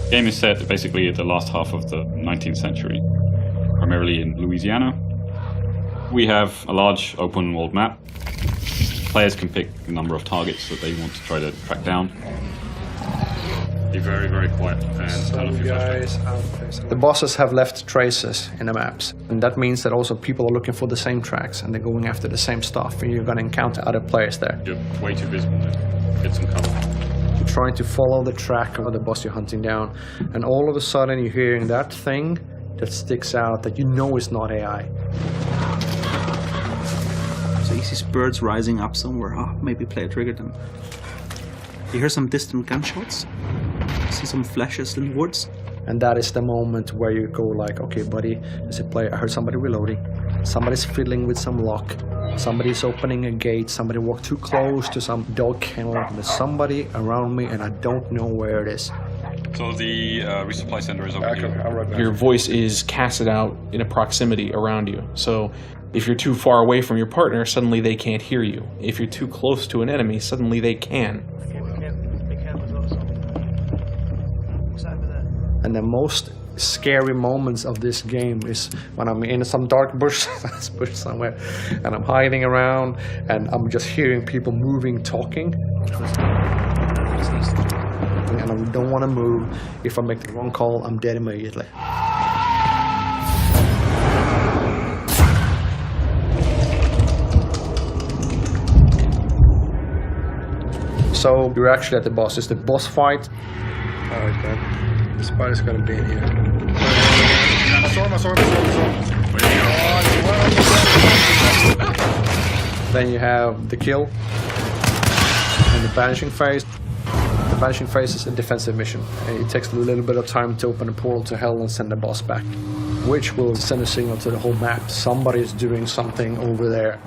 The game is set basically at the last half of the 19th century, primarily in Louisiana. We have a large open world map. Players can pick a number of targets that they want to try to track down. Be very, very quiet and turn off your flashlight. The bosses have left traces in the maps, and that means that also people are looking for the same tracks and they're going after the same stuff, and you're going to encounter other players there. You're way too visible to get some cover. You're trying to follow the track of the boss you're hunting down, and all of a sudden you're hearing that thing that sticks out that you know is not AI. So you see birds rising up somewhere. Oh, maybe player triggered them. You hear some distant gunshots. You see some flashes in the woods. And that is the moment where you go like, okay, buddy, as a player, I heard somebody reloading. Somebody's fiddling with some lock. Somebody's opening a gate. Somebody walked too close to some dog kennel. There's somebody around me and I don't know where it is. So the resupply center is over here. Your voice is casted out in a proximity around you. So if you're too far away from your partner, suddenly they can't hear you. If you're too close to an enemy, suddenly they can. And the most scary moments of this game is when I'm in some dark bush, bush somewhere, and I'm hiding around, and I'm just hearing people moving, talking. And I don't want to move. If I make the wrong call, I'm dead immediately. So you're actually at the boss. It's the boss fight. Alright, man. The spider's gonna be in here. I saw him. Then you have the kill and the vanishing phase. The vanishing phase is a defensive mission. It takes a little bit of time to open a portal to hell and send the boss back, which will send a signal to the whole map. Somebody is doing something over there.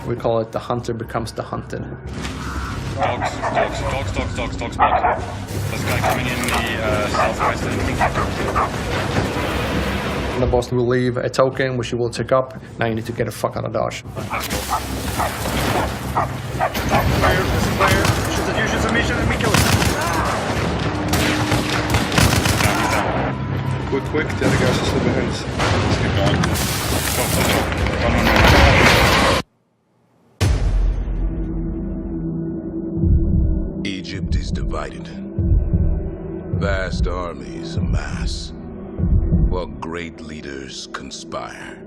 We call it the hunter becomes the hunted. Dogs back. There's a guy coming in the southwest end. And the boss will leave a token, which you will take up. Now you need to get the fuck out of Dodge. Player. Should submission and we kill him. Quick. The other guys are still behind us. Let's keep going. Run. Egypt is divided. Vast armies amass, while great leaders conspire.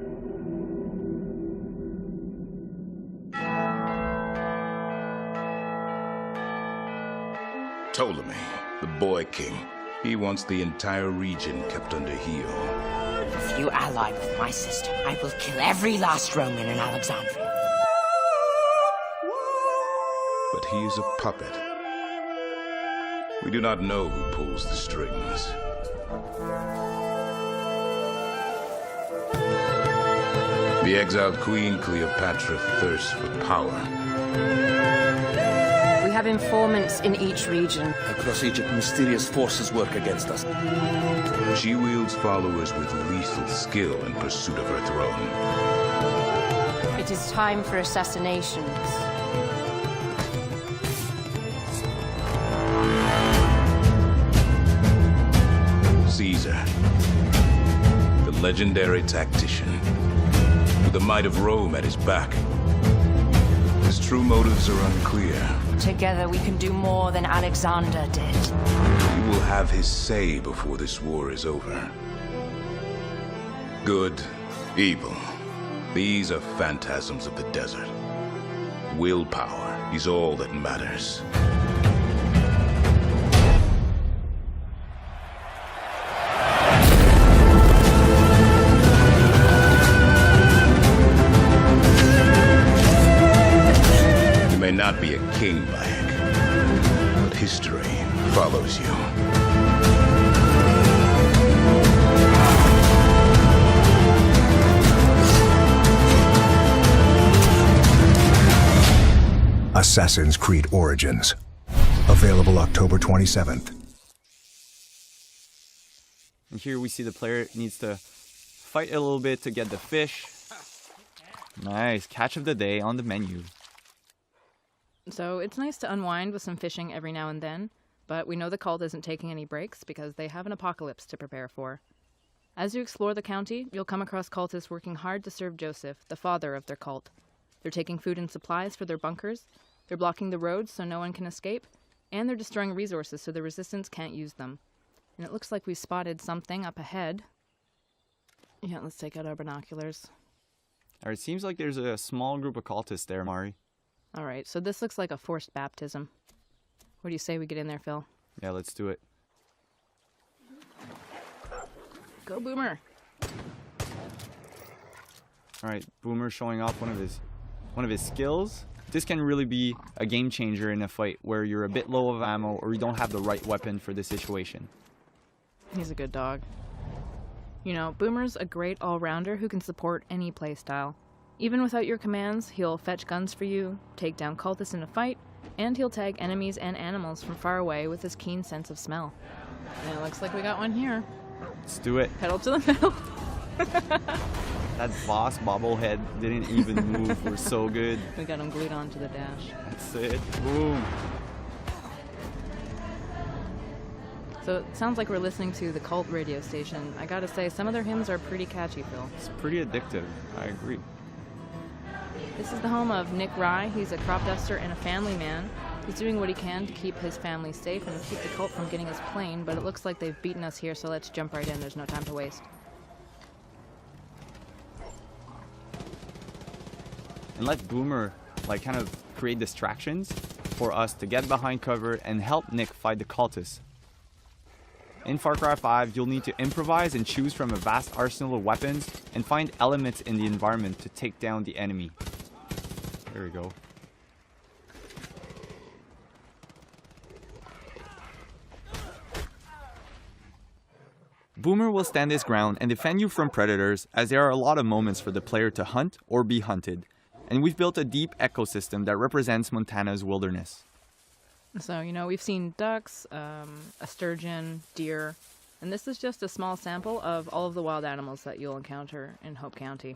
Ptolemy, the boy king, he wants the entire region kept under heel. If you ally with my system, I will kill every last Roman in Alexandria. But he is a puppet. We do not know who pulls the strings. The exiled queen Cleopatra thirsts for power. We have informants in each region. Across Egypt, mysterious forces work against us. She wields followers with lethal skill in pursuit of her throne. It is time for assassinations. Caesar, the legendary tactician, with the might of Rome at his back. His true motives are unclear. Together we can do more than Alexander did. He will have his say before this war is over. Good, evil, these are phantasms of the desert. Willpower is all that matters. You may not be a king, Bayek, but history follows you. Assassin's Creed Origins. Available October 27th. And here we see the player needs to fight a little bit to get the fish. Nice, catch of the day on the menu. So it's nice to unwind with some fishing every now and then, but we know the cult isn't taking any breaks because they have an apocalypse to prepare for. As you explore the county, you'll come across cultists working hard to serve Joseph, the father of their cult. They're taking food and supplies for their bunkers, they're blocking the roads so no one can escape, and they're destroying resources so the resistance can't use them. And it looks like we spotted something up ahead. Yeah, let's take out our binoculars. Alright, seems like there's a small group of cultists there, Mari. Alright, so this looks like a forced baptism. What do you say we get in there, Phil? Yeah, let's do it. Go, Boomer! Alright, Boomer showing off one of his skills. This can really be a game changer in a fight where you're a bit low of ammo or you don't have the right weapon for the situation. He's a good dog. You know, Boomer's a great all-rounder who can support any playstyle. Even without your commands, he'll fetch guns for you, take down cultists in a fight, and he'll tag enemies and animals from far away with his keen sense of smell. And it looks like we got one here. Let's do it. Pedal to the metal. That boss bobblehead didn't even move. We're so good. We got him glued onto the dash. That's it. Boom. So it sounds like we're listening to the cult radio station. I gotta say, some of their hymns are pretty catchy, Phil. It's pretty addictive. I agree. This is the home of Nick Rye. He's a crop duster and a family man. He's doing what he can to keep his family safe and keep the cult from getting his plane, but it looks like they've beaten us here, so let's jump right in. There's no time to waste. And let Boomer kind of create distractions for us to get behind cover and help Nick fight the cultists. In Far Cry 5, you'll need to improvise and choose from a vast arsenal of weapons and find elements in the environment to take down the enemy. There we go. Boomer will stand his ground and defend you from predators, as there are a lot of moments for the player to hunt or be hunted. And we've built a deep ecosystem that represents Montana's wilderness. So, you know, we've seen ducks, a sturgeon, deer, and this is just a small sample of all of the wild animals that you'll encounter in Hope County.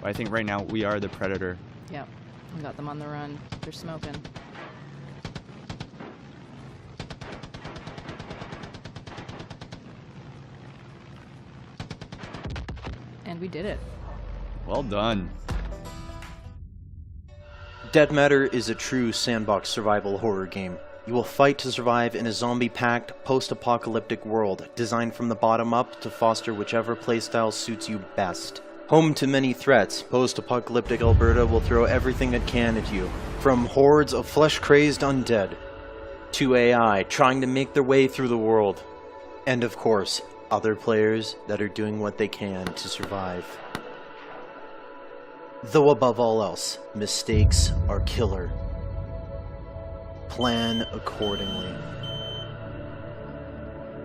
But I think right now we are the predator. Yep, we got them on the run. They're smoking. And we did it. Well done. Dead Matter is a true sandbox survival horror game. You will fight to survive in a zombie-packed, post-apocalyptic world, designed from the bottom up to foster whichever playstyle suits you best. Home to many threats, post-apocalyptic Alberta will throw everything it can at you, from hordes of flesh-crazed undead, to AI trying to make their way through the world, and of course, other players that are doing what they can to survive. Though above all else, mistakes are killer. Plan accordingly.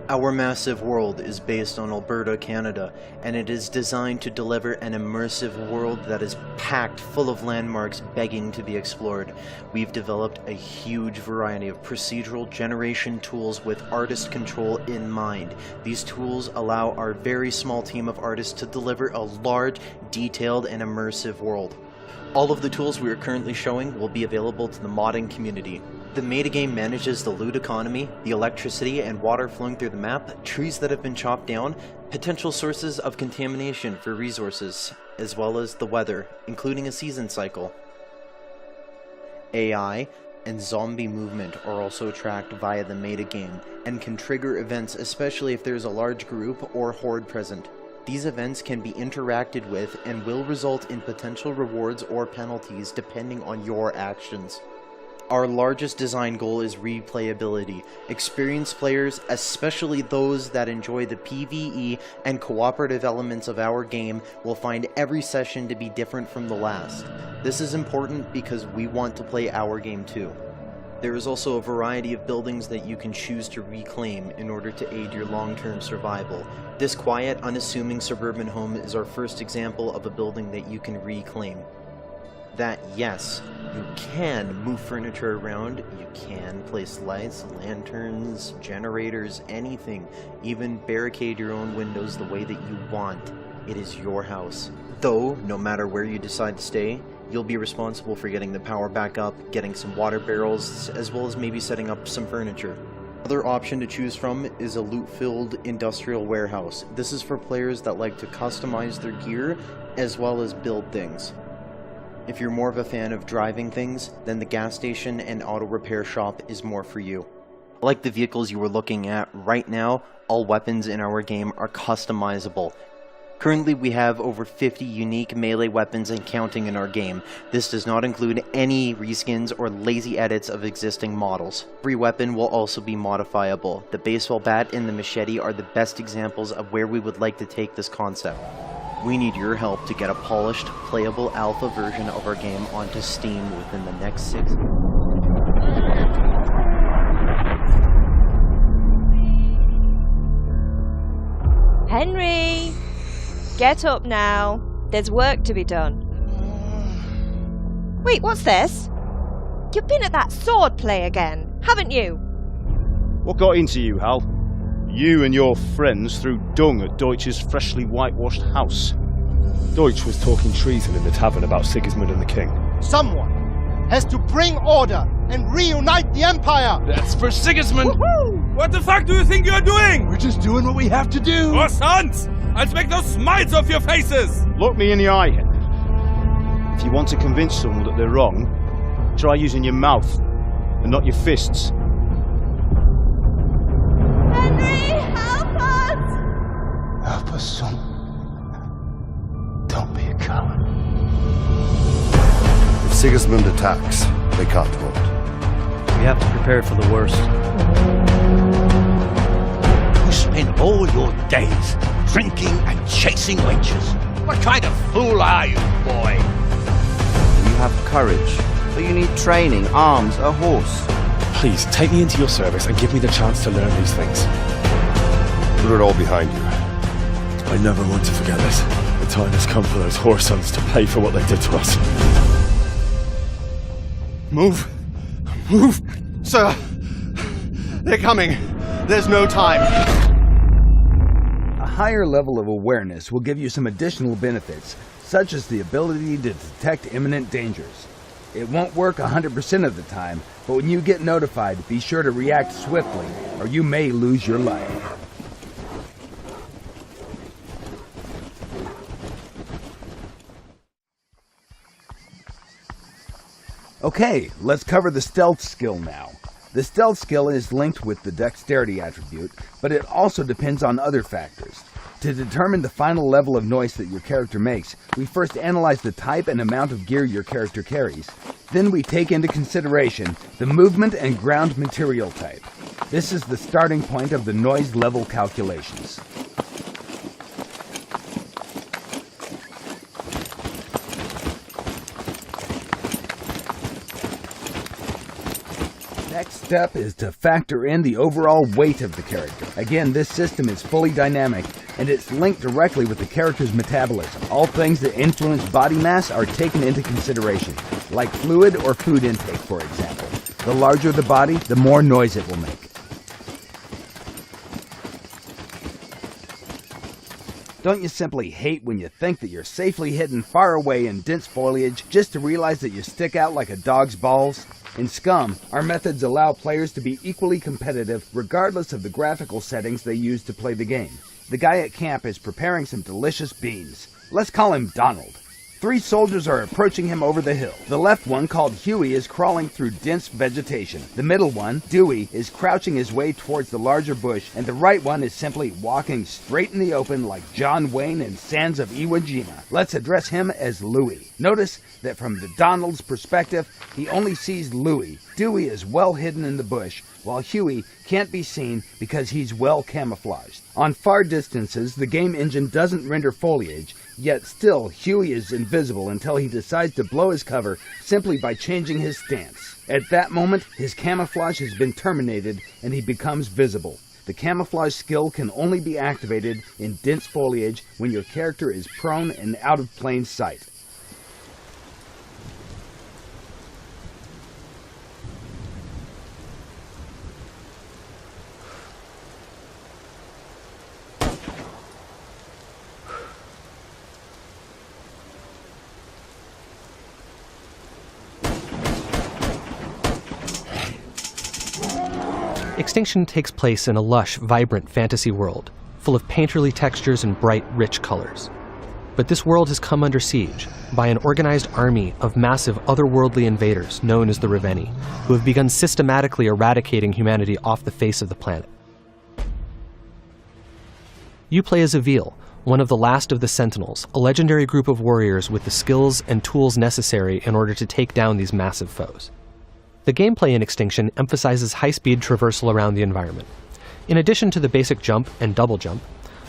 Our massive world is based on Alberta, Canada, and it is designed to deliver an immersive world that is packed full of landmarks begging to be explored. We've developed a huge variety of procedural generation tools with artist control in mind. These tools allow our very small team of artists to deliver a large, detailed, and immersive world. All of the tools we are currently showing will be available to the modding community. The metagame manages the loot economy, the electricity and water flowing through the map, trees that have been chopped down, potential sources of contamination for resources, as well as the weather, including a season cycle. AI and zombie movement are also tracked via the metagame, and can trigger events, especially if there is a large group or horde present. These events can be interacted with and will result in potential rewards or penalties depending on your actions. Our largest design goal is replayability. Experienced players, especially those that enjoy the PvE and cooperative elements of our game, will find every session to be different from the last. This is important because we want to play our game too. There is also a variety of buildings that you can choose to reclaim in order to aid your long-term survival. This quiet, unassuming suburban home is our first example of a building that you can reclaim. That, yes, you can move furniture around, you can place lights, lanterns, generators, anything, even barricade your own windows the way that you want. It is your house. Though, no matter where you decide to stay, You'll be responsible for getting the power back up, getting some water barrels, as well as maybe setting up some furniture. Another option to choose from is a loot-filled industrial warehouse. This is for players that like to customize their gear as well as build things. If you're more of a fan of driving things, then the gas station and auto repair shop is more for you. Like the vehicles you were looking at right now, all weapons in our game are customizable. Currently we have over 50 unique melee weapons and counting in our game. This does not include any reskins or lazy edits of existing models. Every weapon will also be modifiable. The baseball bat and the machete are the best examples of where we would like to take this concept. We need your help to get a polished, playable alpha version of our game onto Steam within the next 6 months. Henry! Get up now. There's work to be done. Wait, what's this? You've been at that sword play again, haven't you? What got into you, Hal? You and your friends threw dung at Deutsch's freshly whitewashed house. Deutsch was talking treason in the tavern about Sigismund and the king. Someone has to bring order and reunite the Empire! That's for Sigismund! Woohoo! What the fuck do you think you're doing? We're just doing what we have to do! For sons! I'll make those smiles off your faces! Look me in the eye, Henry. If you want to convince someone that they're wrong, try using your mouth and not your fists. Henry, help us! Help us, son. Don't be a coward. If Sigismund attacks, they can't hold. We have to prepare for the worst. You spend all your days drinking and chasing wenches. What kind of fool are you, boy? You have courage, but you need training, arms, a horse. Please, take me into your service and give me the chance to learn these things. Put it all behind you. I never want to forget this. The time has come for those whore sons to pay for what they did to us. Move! Move! Sir! They're coming! There's no time! A higher level of awareness will give you some additional benefits, such as the ability to detect imminent dangers. It won't work 100% of the time, but when you get notified, be sure to react swiftly, or you may lose your life. Okay, let's cover the stealth skill now. The stealth skill is linked with the dexterity attribute, but it also depends on other factors. To determine the final level of noise that your character makes, we first analyze the type and amount of gear your character carries. Then we take into consideration the movement and ground material type. This is the starting point of the noise level calculations. Next step is to factor in the overall weight of the character. Again, this system is fully dynamic, and it's linked directly with the character's metabolism. All things that influence body mass are taken into consideration, like fluid or food intake, for example. The larger the body, the more noise it will make. Don't you simply hate when you think that you're safely hidden far away in dense foliage just to realize that you stick out like a dog's balls? In Scum, our methods allow players to be equally competitive regardless of the graphical settings they use to play the game. The guy at camp is preparing some delicious beans. Let's call him Donald. 3 soldiers are approaching him over the hill. The left one, called Huey, is crawling through dense vegetation. The middle one, Dewey, is crouching his way towards the larger bush, and the right one is simply walking straight in the open like John Wayne in Sands of Iwo Jima. Let's address him as Louie. Notice that from the Donald's perspective, he only sees Louie. Dewey is well hidden in the bush, while Huey can't be seen because he's well camouflaged. On far distances, the game engine doesn't render foliage, yet still Huey is invisible until he decides to blow his cover simply by changing his stance. At that moment, his camouflage has been terminated and he becomes visible. The camouflage skill can only be activated in dense foliage when your character is prone and out of plain sight. Extinction takes place in a lush, vibrant fantasy world, full of painterly textures and bright, rich colors. But this world has come under siege by an organized army of massive otherworldly invaders known as the Reveni, who have begun systematically eradicating humanity off the face of the planet. You play as Avil, one of the last of the Sentinels, a legendary group of warriors with the skills and tools necessary in order to take down these massive foes. The gameplay in Extinction emphasizes high-speed traversal around the environment. In addition to the basic jump and double jump,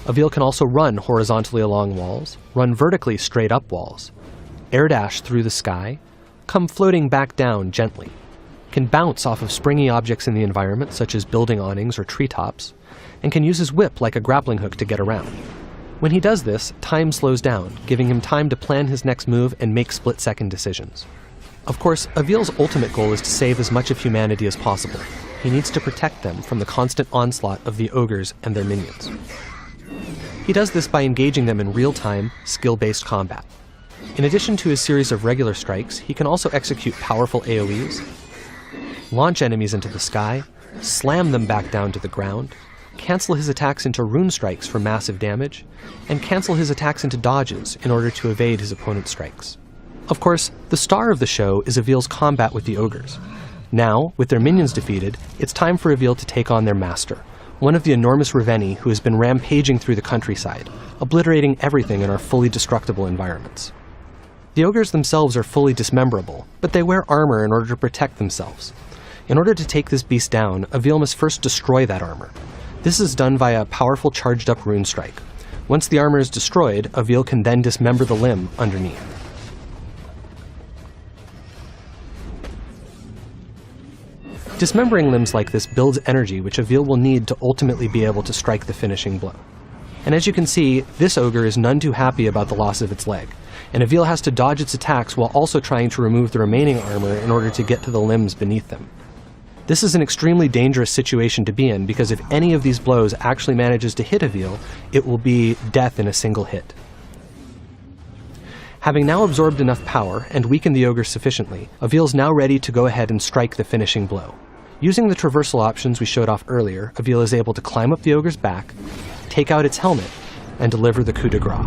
Avil can also run horizontally along walls, run vertically straight up walls, air dash through the sky, come floating back down gently, can bounce off of springy objects in the environment such as building awnings or treetops, and can use his whip like a grappling hook to get around. When he does this, time slows down, giving him time to plan his next move and make split-second decisions. Of course, Avil's ultimate goal is to save as much of humanity as possible. He needs to protect them from the constant onslaught of the ogres and their minions. He does this by engaging them in real-time, skill-based combat. In addition to his series of regular strikes, he can also execute powerful AoEs, launch enemies into the sky, slam them back down to the ground, cancel his attacks into rune strikes for massive damage, and cancel his attacks into dodges in order to evade his opponent's strikes. Of course, the star of the show is Avil's combat with the ogres. Now, with their minions defeated, it's time for Avil to take on their master, one of the enormous Reveni who has been rampaging through the countryside, obliterating everything in our fully destructible environments. The ogres themselves are fully dismemberable, but they wear armor in order to protect themselves. In order to take this beast down, Avil must first destroy that armor. This is done via a powerful charged-up rune strike. Once the armor is destroyed, Avil can then dismember the limb underneath. Dismembering limbs like this builds energy which Avil will need to ultimately be able to strike the finishing blow. And as you can see, this ogre is none too happy about the loss of its leg, and Avil has to dodge its attacks while also trying to remove the remaining armor in order to get to the limbs beneath them. This is an extremely dangerous situation to be in because if any of these blows actually manages to hit Avil, it will be death in a single hit. Having now absorbed enough power and weakened the ogre sufficiently, Avil's now ready to go ahead and strike the finishing blow. Using the traversal options we showed off earlier, Avil is able to climb up the ogre's back, take out its helmet, and deliver the coup de grace.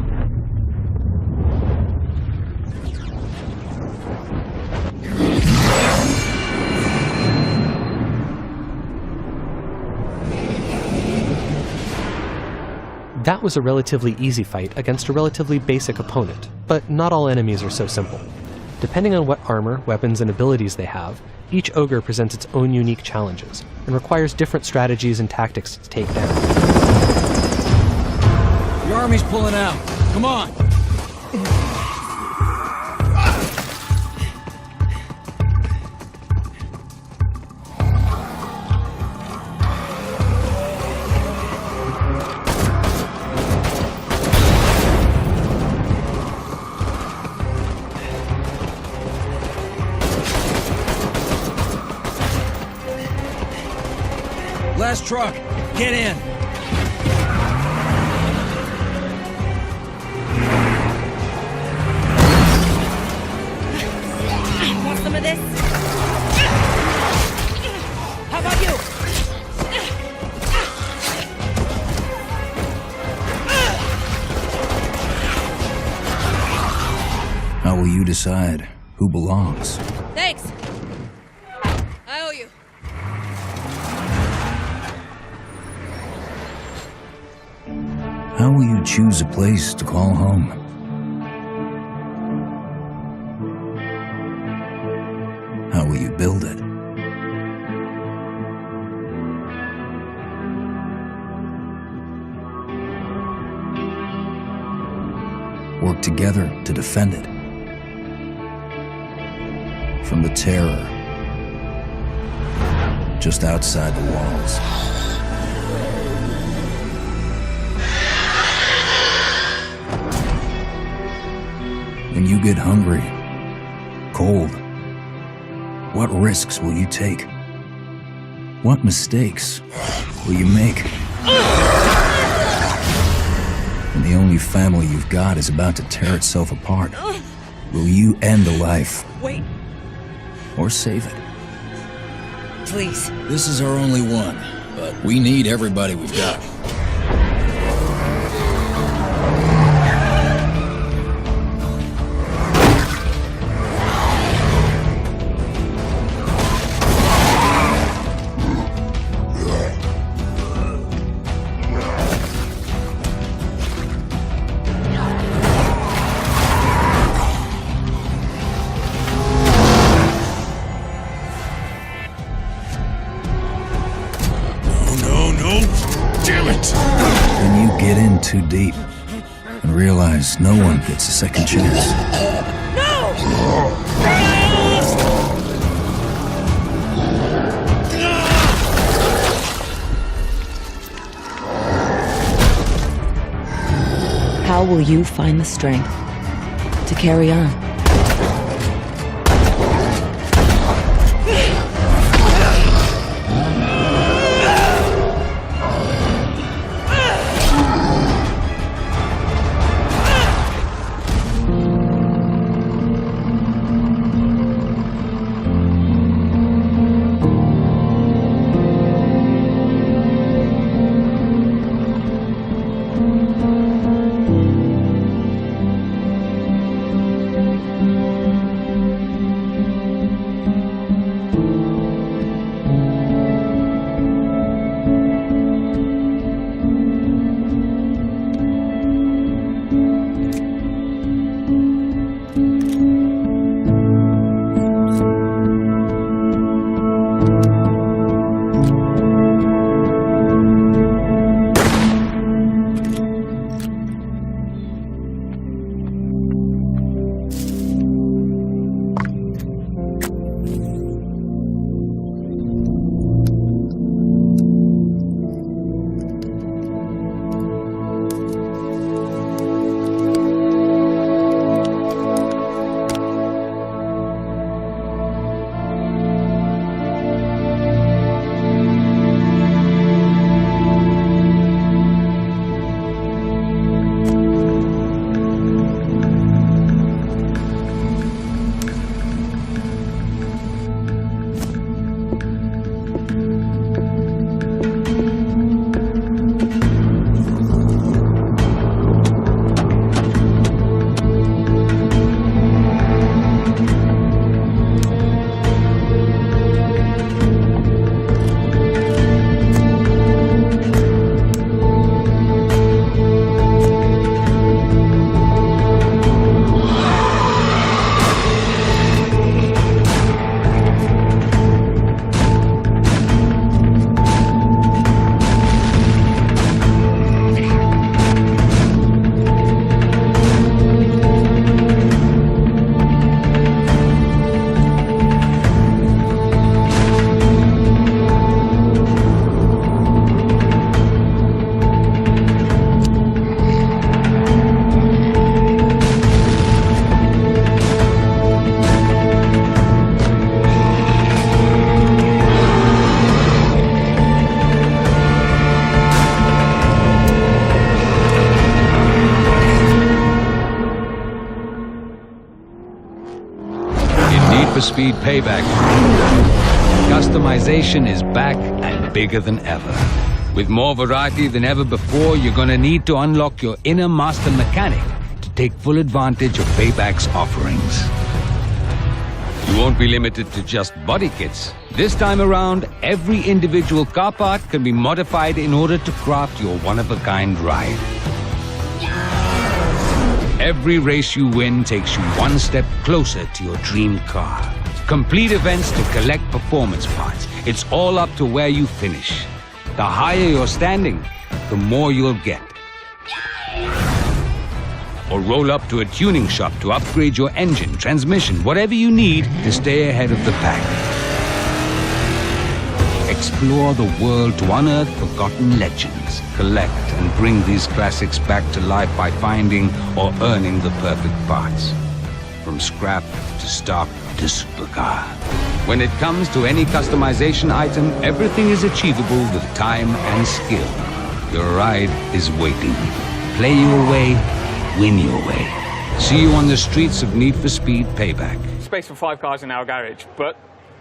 That was a relatively easy fight against a relatively basic opponent, but not all enemies are so simple. Depending on what armor, weapons, and abilities they have, each ogre presents its own unique challenges, and requires different strategies and tactics to take down. Your army's pulling out. Come on! Last truck, get in! Want some of this? How about you? How will you decide who belongs? Thanks. I owe you. How will you choose a place to call home? How will you build it? Work together to defend it from the terror just outside the walls. When you get hungry, cold, what risks will you take? What mistakes will you make? When the only family you've got is about to tear itself apart, will you end a life? Wait. Or save it? please. This is our only one, but we need everybody we've got. When you get in too deep and realize no one gets a second chance. How will you find the strength to carry on? Speed Payback. Customization is back and bigger than ever. With more variety than ever before, you're gonna need to unlock your inner master mechanic to take full advantage of Payback's offerings. You won't be limited to just body kits. This time around, every individual car part can be modified in order to craft your one-of-a-kind ride. Every race you win takes you one step closer to your dream car. Complete events to collect performance parts. It's all up to where you finish. The higher your standing, the more you'll get. Or roll up to a tuning shop to upgrade your engine, transmission, whatever you need to stay ahead of the pack. Explore the world to unearth forgotten legends. Collect and bring these classics back to life by finding or earning the perfect parts. From scrap to stock to supercar. When it comes to any customization item, everything is achievable with time and skill. Your ride is waiting. Play your way, win your way. See you on the streets of Need for Speed Payback. Space for 5 cars in our garage, but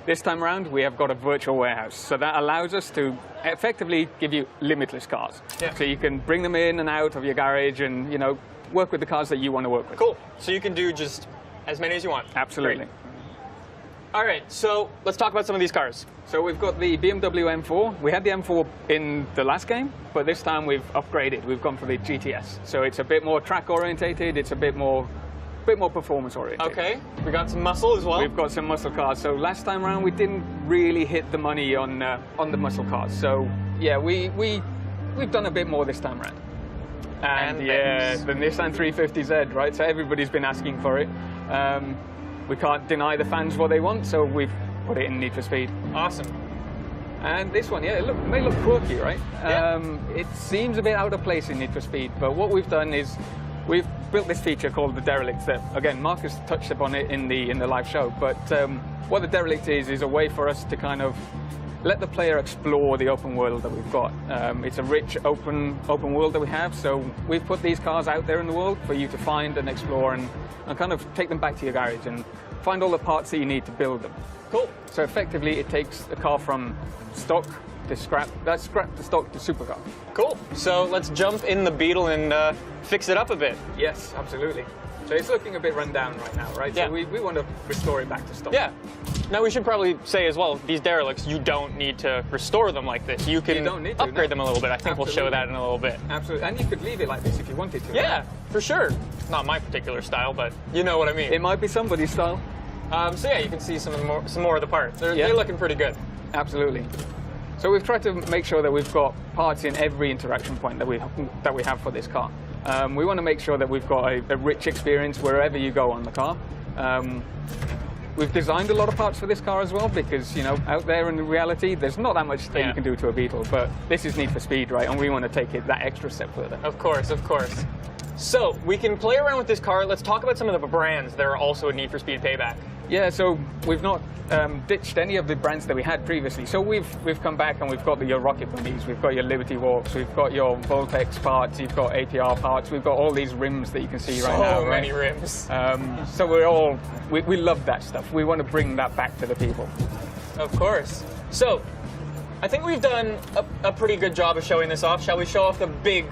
This time around, we have got a virtual warehouse. So that allows us to effectively give you limitless cars. Yeah. So you can bring them in and out of your garage and, you know, work with the cars that you want to work with. Cool. So you can do just as many as you want. Absolutely. Great. All right, so let's talk about some of these cars. So we've got the BMW M4. We had the M4 in the last game, but this time we've upgraded. We've gone for the GTS. So it's a bit more track orientated. It's a bit more performance oriented. Okay, we got some muscle as well. We've got some muscle cars. So last time around we didn't really hit the money on the muscle cars. So yeah, we've done a bit more this time around. And yeah, the Nissan 350Z, right? So everybody's been asking for it. We can't deny the fans what they want, so we've put it in Need for Speed. Awesome. And this one, yeah, it may look quirky, right? Yeah. It seems a bit out of place in Need for Speed, but what we've done is we've built this feature called the Derelict that, again, Marcus touched upon it in the live show, but what the Derelict is a way for us to kind of let the player explore the open world that we've got. It's a rich open world that we have, so we've put these cars out there in the world for you to find and explore and kind of take them back to your garage and find all the parts that you need to build them. Cool. So effectively, it takes the car from stock to scrap, that's scrap to stock to supercar. Cool. So let's jump in the Beetle and fix it up a bit. Yes, absolutely. So it's looking a bit run down right now, right? Yeah. So we want to restore it back to stock. Yeah. Now we should probably say as well, these Derelicts, you don't need to restore them like this. You can upgrade them a little bit. I think we'll show that in a little bit. Absolutely. And you could leave it like this if you wanted to. Yeah, for sure. Not my particular style, but you know what I mean. It might be somebody's style. So yeah, you can see some more of the parts. They're looking pretty good. Absolutely. So we've tried to make sure that we've got parts in every interaction point that we have for this car. We want to make sure that we've got a rich experience wherever you go on the car. We've designed a lot of parts for this car as well because, you know, out there in reality, there's not that much that you can do to a Beetle, but this is Need for Speed, right? And we want to take it that extra step further. Of course, of course. So we can play around with this car. Let's talk about some of the brands that are also a Need for Speed Payback. Yeah, so we've not ditched any of the brands that we had previously. So we've come back and we've got your Rocket Bunnies, we've got your Liberty Walks, we've got your Voltex parts, you've got APR parts, we've got all these rims that you can see right now. So many rims. So we love that stuff. We want to bring that back to the people. Of course. So I think we've done a pretty good job of showing this off. Shall we show off the big